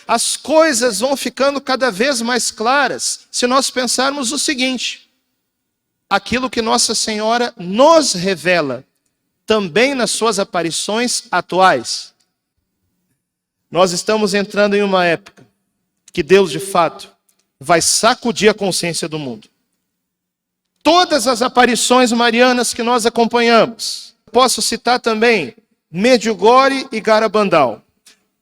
as coisas vão ficando cada vez mais claras se nós pensarmos o seguinte: aquilo que Nossa Senhora nos revela, também nas suas aparições atuais. Nós estamos entrando em uma época que Deus, de fato, vai sacudir a consciência do mundo. Todas as aparições marianas que nós acompanhamos, posso citar também Medjugorje e Garabandal,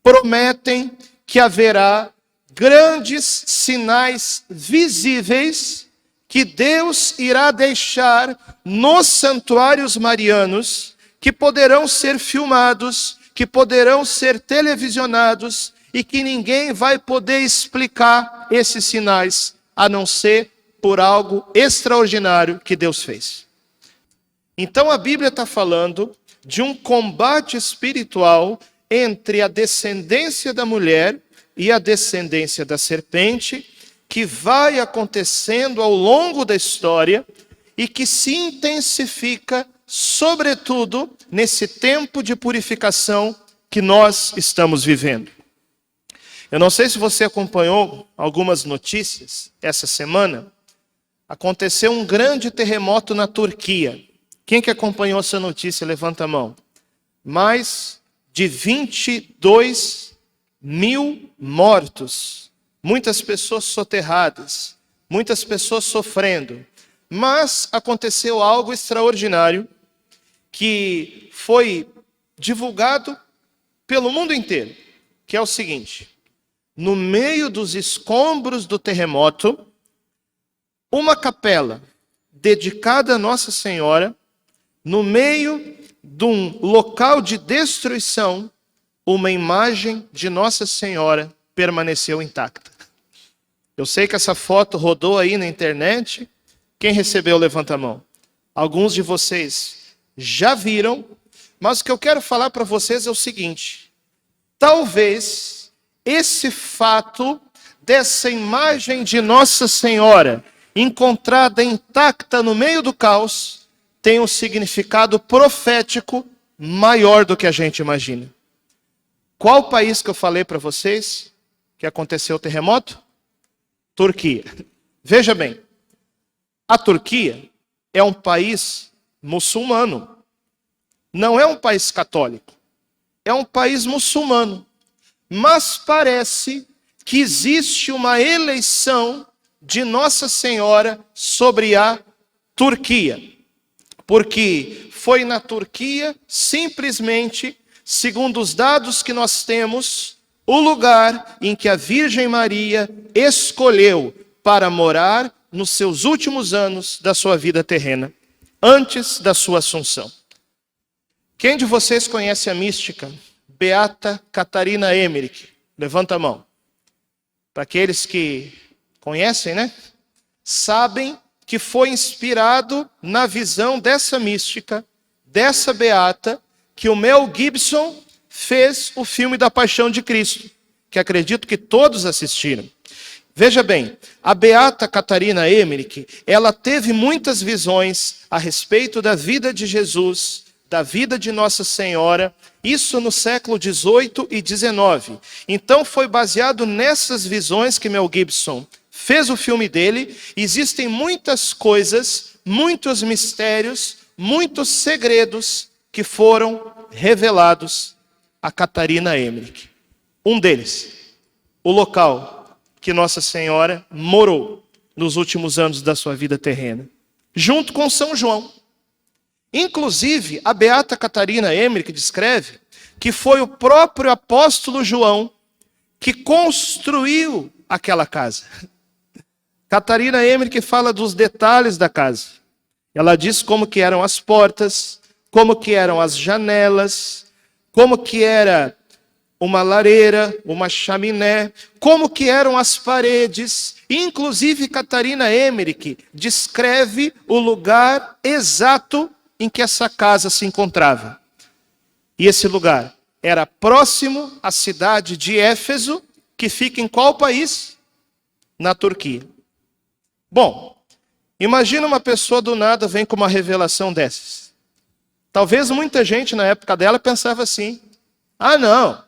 prometem que haverá grandes sinais visíveis que Deus irá deixar nos santuários marianos, que poderão ser filmados, que poderão ser televisionados e que ninguém vai poder explicar esses sinais, a não ser por algo extraordinário que Deus fez. Então a Bíblia está falando de um combate espiritual entre a descendência da mulher e a descendência da serpente, que vai acontecendo ao longo da história e que se intensifica, sobretudo, nesse tempo de purificação que nós estamos vivendo. Eu não sei se você acompanhou algumas notícias essa semana. Aconteceu um grande terremoto na Turquia. Quem que acompanhou essa notícia? Levanta a mão. Mais de 22 mil mortos. Muitas pessoas soterradas. Muitas pessoas sofrendo. Mas aconteceu algo extraordinário que foi divulgado pelo mundo inteiro. Que é o seguinte: no meio dos escombros do terremoto, uma capela dedicada a Nossa Senhora, no meio de um local de destruição, uma imagem de Nossa Senhora permaneceu intacta. Eu sei que essa foto rodou aí na internet. Quem recebeu, levanta a mão. Alguns de vocês já viram, mas o que eu quero falar para vocês é o seguinte: talvez esse fato dessa imagem de Nossa Senhora encontrada intacta no meio do caos tem um significado profético maior do que a gente imagina. Qual país que eu falei para vocês que aconteceu o terremoto? Turquia. Veja bem, a Turquia é um país muçulmano. Não é um país católico. É um país muçulmano. Mas parece que existe uma eleição de Nossa Senhora sobre a Turquia. Porque foi na Turquia, simplesmente, segundo os dados que nós temos, o lugar em que a Virgem Maria escolheu para morar nos seus últimos anos da sua vida terrena, antes da sua assunção. Quem de vocês conhece a mística Beata Catarina Emmerich? Levanta a mão. Para aqueles que conhecem, né? Sabem que foi inspirado na visão dessa mística, dessa beata, que o Mel Gibson fez o filme da Paixão de Cristo, que acredito que todos assistiram. Veja bem, a beata Catarina Emmerich, ela teve muitas visões a respeito da vida de Jesus, da vida de Nossa Senhora, isso no século XVIII e XIX. Então foi baseado nessas visões que Mel Gibson fez o filme dele. Existem muitas coisas, muitos mistérios, muitos segredos que foram revelados a Catarina Emmerich. Um deles, o local que Nossa Senhora morou nos últimos anos da sua vida terrena, junto com São João. Inclusive, a beata Catarina Emmerich descreve que foi o próprio apóstolo João que construiu aquela casa. Catarina Emmerich fala dos detalhes da casa. Ela diz como que eram as portas, como que eram as janelas, como que era uma lareira, uma chaminé, como que eram as paredes. Inclusive, Catarina Emmerich descreve o lugar exato em que essa casa se encontrava. E esse lugar era próximo à cidade de Éfeso, que fica em qual país? Na Turquia. Bom, imagina uma pessoa do nada vem com uma revelação dessas. Talvez muita gente na época dela pensava assim: ah não,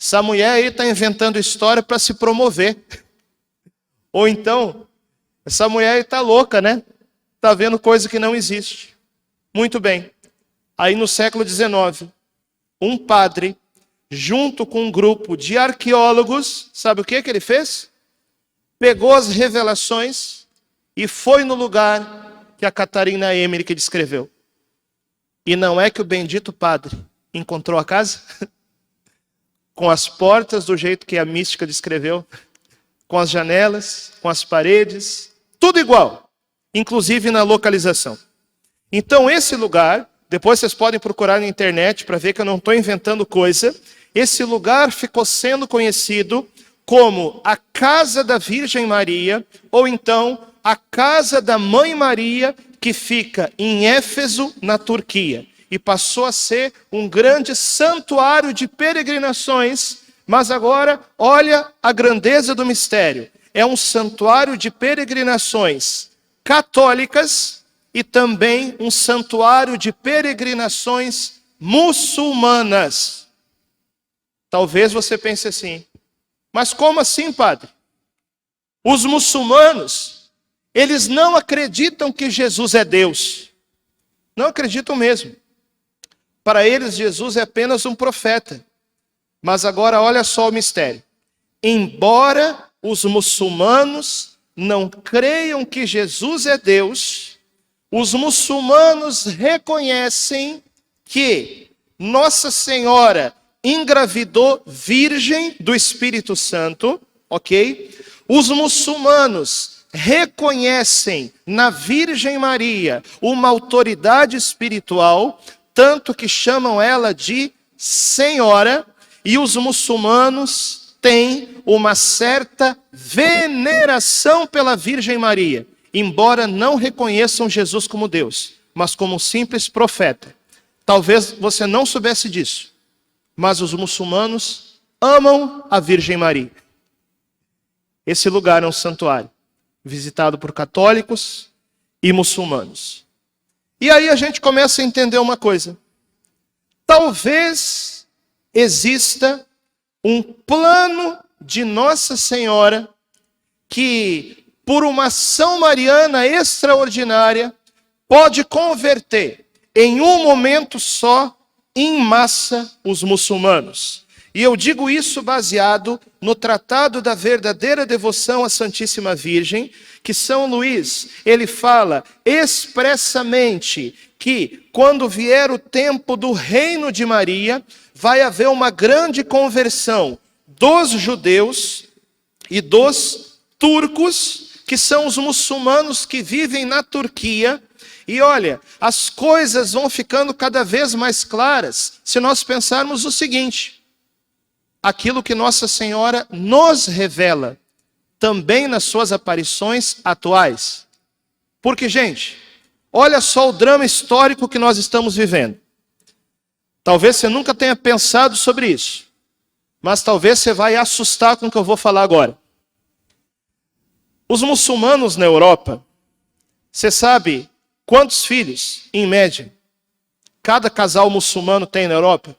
essa mulher aí está inventando história para se promover. Ou então, essa mulher aí está louca, né? Está vendo coisa que não existe. Muito bem. Aí no século XIX, um padre, junto com um grupo de arqueólogos, sabe o que ele fez? Pegou as revelações e foi no lugar que a Catarina Emmerich descreveu. E não é que o bendito padre encontrou a casa? Com as portas do jeito que a mística descreveu, com as janelas, com as paredes, tudo igual, inclusive na localização. Então esse lugar, depois vocês podem procurar na internet para ver que eu não estou inventando coisa, esse lugar ficou sendo conhecido como a Casa da Virgem Maria, ou então a Casa da Mãe Maria, que fica em Éfeso, na Turquia. E passou a ser um grande santuário de peregrinações, mas agora, olha a grandeza do mistério. É um santuário de peregrinações católicas e também um santuário de peregrinações muçulmanas. Talvez você pense assim, mas como assim, padre? Os muçulmanos, eles não acreditam que Jesus é Deus. Não acreditam mesmo. Para eles, Jesus é apenas um profeta. Mas agora olha só o mistério. Embora os muçulmanos não creiam que Jesus é Deus, os muçulmanos reconhecem que Nossa Senhora engravidou virgem do Espírito Santo, ok? Os muçulmanos reconhecem na Virgem Maria uma autoridade espiritual, tanto que chamam ela de Senhora, e os muçulmanos têm uma certa veneração pela Virgem Maria, embora não reconheçam Jesus como Deus, mas como um simples profeta. Talvez você não soubesse disso, mas os muçulmanos amam a Virgem Maria. Esse lugar é um santuário, visitado por católicos e muçulmanos. E aí a gente começa a entender uma coisa. Talvez exista um plano de Nossa Senhora que, por uma ação mariana extraordinária, pode converter em um momento só, em massa, os muçulmanos. E eu digo isso baseado no Tratado da Verdadeira Devoção à Santíssima Virgem, que São Luís, ele fala expressamente que quando vier o tempo do reino de Maria, vai haver uma grande conversão dos judeus e dos turcos, que são os muçulmanos que vivem na Turquia. E olha, as coisas vão ficando cada vez mais claras se nós pensarmos o seguinte: aquilo que Nossa Senhora nos revela, também nas suas aparições atuais. Porque, gente, olha só o drama histórico que nós estamos vivendo. Talvez você nunca tenha pensado sobre isso, mas talvez você vai assustar com o que eu vou falar agora. Os muçulmanos na Europa, você sabe quantos filhos, em média, cada casal muçulmano tem na Europa?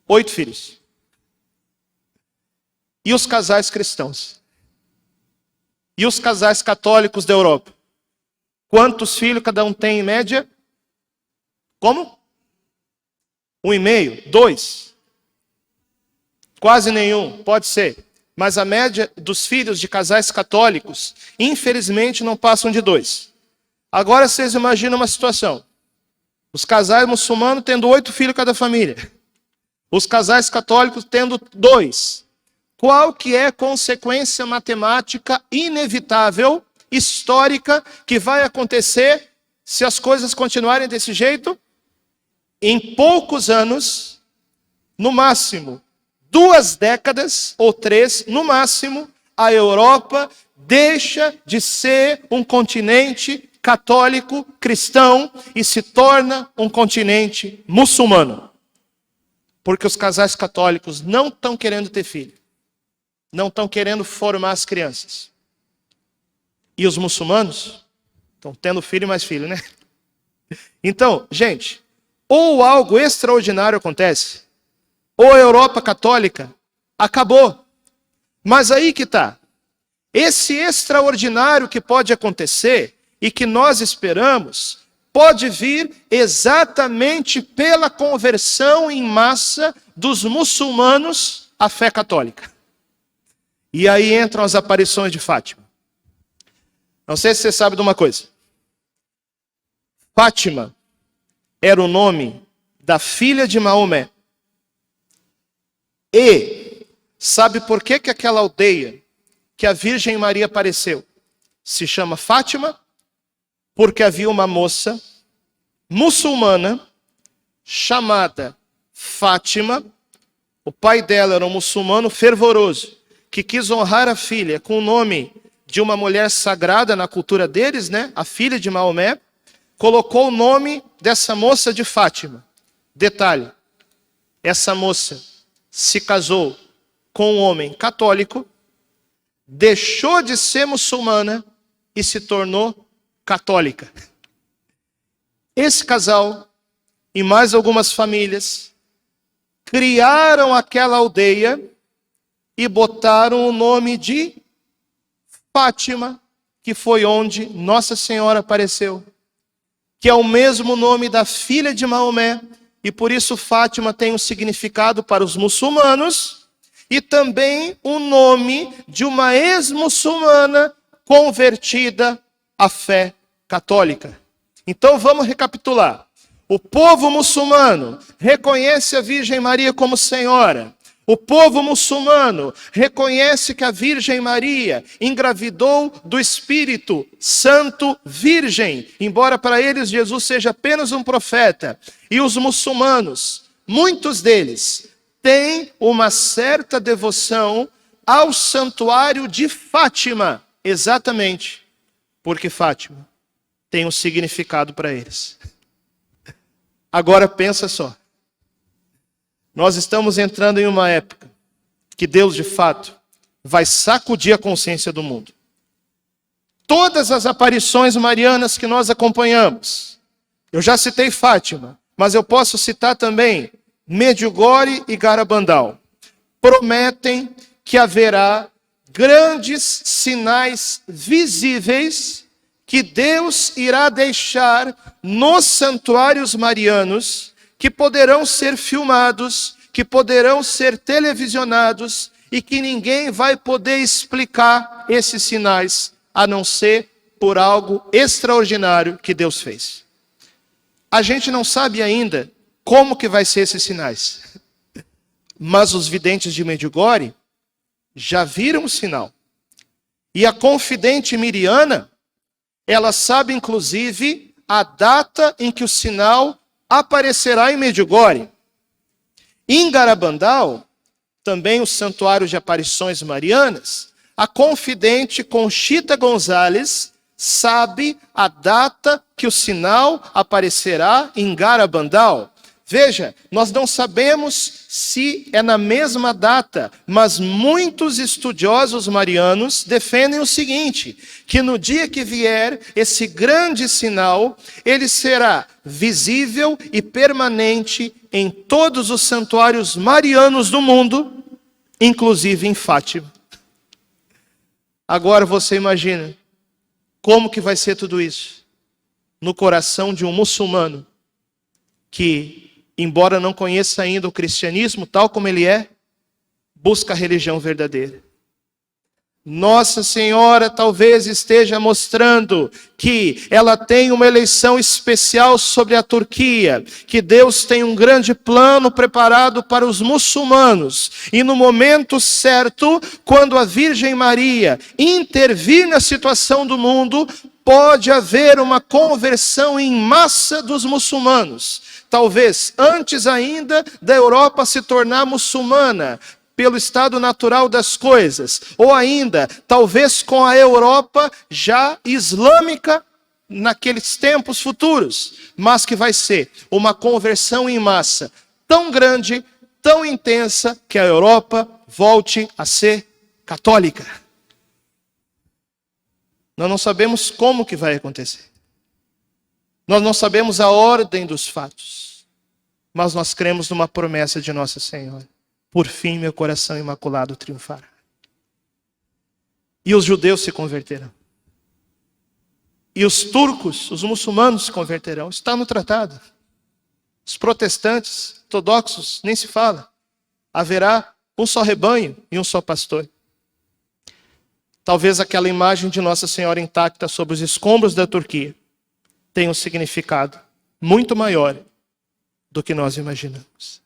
8 filhos. E os casais cristãos? E os casais católicos da Europa? Quantos filhos cada um tem em média? Como? 1,5? 2? Quase nenhum, pode ser. Mas a média dos filhos de casais católicos, infelizmente, não passam de 2. Agora vocês imaginam uma situação. Os casais muçulmanos tendo 8 filhos cada família. Os casais católicos tendo 2. Qual que é a consequência matemática inevitável, histórica, que vai acontecer se as coisas continuarem desse jeito? Em poucos anos, no máximo 2 décadas ou 3, no máximo, a Europa deixa de ser um continente católico, cristão, e se torna um continente muçulmano. Porque os casais católicos não estão querendo ter filho. Não estão querendo formar as crianças. E os muçulmanos estão tendo filho e mais filho, né? Então, gente, ou algo extraordinário acontece, ou a Europa católica, acabou. Mas aí que está. Esse extraordinário que pode acontecer e que nós esperamos, pode vir exatamente pela conversão em massa dos muçulmanos à fé católica. E aí entram as aparições de Fátima. Não sei se você sabe de uma coisa. Fátima era o nome da filha de Maomé. E sabe por que aquela aldeia que a Virgem Maria apareceu se chama Fátima? Porque havia uma moça muçulmana chamada Fátima. O pai dela era um muçulmano fervoroso, que quis honrar a filha com o nome de uma mulher sagrada na cultura deles, né? A filha de Maomé. Colocou o nome dessa moça de Fátima. Detalhe, essa moça se casou com um homem católico, deixou de ser muçulmana e se tornou católica. Esse casal e mais algumas famílias criaram aquela aldeia e botaram o nome de Fátima, que foi onde Nossa Senhora apareceu, que é o mesmo nome da filha de Maomé, e por isso Fátima tem um significado para os muçulmanos, e também o nome de uma ex-muçulmana convertida à fé católica. Então vamos recapitular. O povo muçulmano reconhece a Virgem Maria como Senhora. O povo muçulmano reconhece que a Virgem Maria engravidou do Espírito Santo Virgem, embora para eles Jesus seja apenas um profeta. E os muçulmanos, muitos deles, têm uma certa devoção ao santuário de Fátima, exatamente porque Fátima tem um significado para eles. Agora pensa só. Nós estamos entrando em uma época que Deus, de fato, vai sacudir a consciência do mundo. Todas as aparições marianas que nós acompanhamos, eu já citei Fátima, mas eu posso citar também Medjugorje e Garabandal, prometem que haverá grandes sinais visíveis que Deus irá deixar nos santuários marianos, que poderão ser filmados, que poderão ser televisionados e que ninguém vai poder explicar esses sinais, a não ser por algo extraordinário que Deus fez. A gente não sabe ainda como que vai ser esses sinais, mas os videntes de Medjugorje já viram o sinal. E a confidente Miriana, ela sabe inclusive a data em que o sinal aparecerá em Medjugorje. Em Garabandal, também o santuário de aparições marianas, a confidente Conchita Gonzalez sabe a data que o sinal aparecerá em Garabandal. Veja, nós não sabemos se é na mesma data, mas muitos estudiosos marianos defendem o seguinte, que no dia que vier esse grande sinal, ele será visível e permanente em todos os santuários marianos do mundo, inclusive em Fátima. Agora você imagina como que vai ser tudo isso no coração de um muçulmano que, embora não conheça ainda o cristianismo tal como ele é, busca a religião verdadeira. Nossa Senhora talvez esteja mostrando que ela tem uma eleição especial sobre a Turquia, que Deus tem um grande plano preparado para os muçulmanos. E no momento certo, quando a Virgem Maria intervir na situação do mundo, pode haver uma conversão em massa dos muçulmanos. Talvez antes ainda da Europa se tornar muçulmana, pelo estado natural das coisas, ou ainda, talvez com a Europa já islâmica naqueles tempos futuros, mas que vai ser uma conversão em massa tão grande, tão intensa, que a Europa volte a ser católica. Nós não sabemos como que vai acontecer. Nós não sabemos a ordem dos fatos. mas nós cremos numa promessa de Nossa Senhora. Por fim, meu coração imaculado triunfará. E os judeus se converterão. E os turcos, os muçulmanos se converterão. Está no tratado. Os protestantes, ortodoxos, nem se fala. Haverá um só rebanho e um só pastor. Talvez aquela imagem de Nossa Senhora intacta sobre os escombros da Turquia tenha um significado muito maior do que nós imaginamos.